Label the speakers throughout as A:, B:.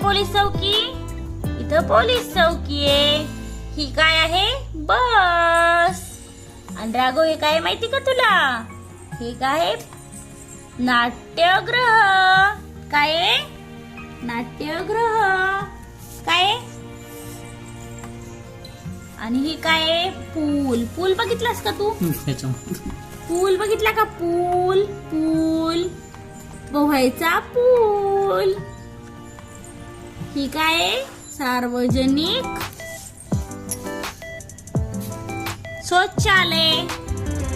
A: Police चौकी? इथं police चौकी आहे. ही काय आहे? बस. आणि राघव हे काय माहिती का तुला? हे काय? नाट्यगृह. काय आहे? नाट्यगृह. काय? आणि हे काय? पूल. पूल बघितलास का तू? पूल बघितला का? पूल. पूल पोहायचा पूल. ही काय? सार्वजनिक शौचालय.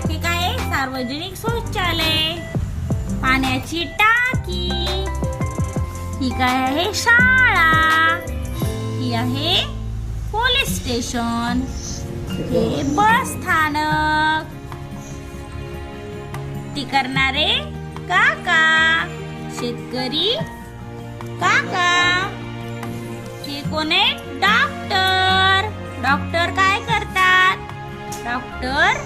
A: हे काय? सार्वजनिक शौचालय. पाण्याची टाकी. ही काय आहे? शाळा. ही आहे पोलीस स्टेशन. हे बस स्थानक. ती करणारे काका. शेतकरी काका. हे कोण आहे? डॉक्टर. डॉक्टर काय करतात? डॉक्टर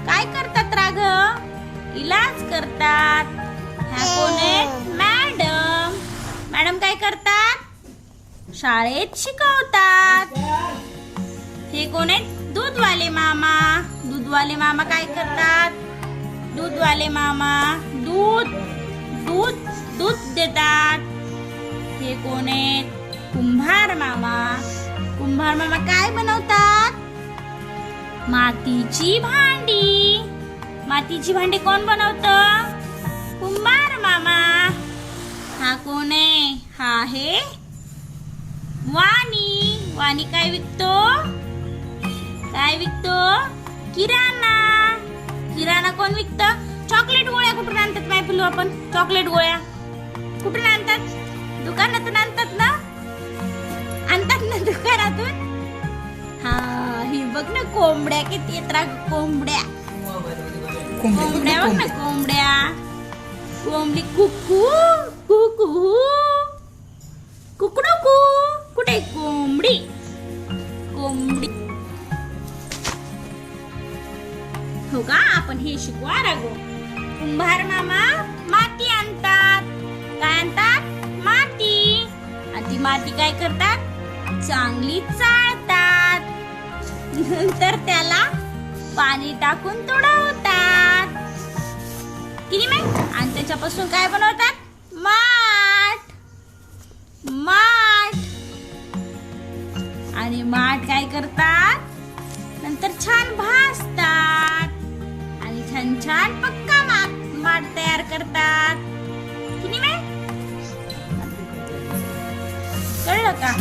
A: काय करतात राघव? इलाज करतात. ह्या कोण आहे? मॅडम. मॅडम काय करतात? शाळेत शिकवतात. हे कोण आहेत? दूधवाले मामा. दूधवाले मामा काय करतात? दूधवाले मामा दूध दूध दूध देतात. हे कोण आहेत? कुंभार मामा. कुंभार मामा काय बनवतात? मातीची भांडी. मातीची भांडी कोण बनवतं? कुंभार मामा. हा कोण आहे? हा आहे वाणी. वाणी काय विकतो? काय विकतो? किराणा. किराणा कोण विकतं? चॉकलेट गोळ्या कुठून आणतात माय पिलू आपण? चॉकलेट गोळ्या कुठून आणतात? दुकानातून आणतात ना? आणतात ना दुकानातून. हा ही बघ ना कोंबड्या किती येतात. कोंबड्या कोंबड्या बघ ना कोंबड्या. कोंबडी कुकू कुकू कुकडुकू. कुठे कोंबडी? कोंबडी. हो का? आपण हे शिकवा राघव. कुंभार मामा माती आणतात. काय आणतात? माती. आणि ती माती काय करतात? चांगली चाळतात. नंतर त्याला पाणी टाकून तुडवतात. किती माहिती? आणि त्याच्यापासून काय बनवतात? माठ. माठ. आणि माठ काय करतात? नंतर छान भाजतात. आणि छान छान पक्का माठ तयार करतात. किती माहिती? कळलं का?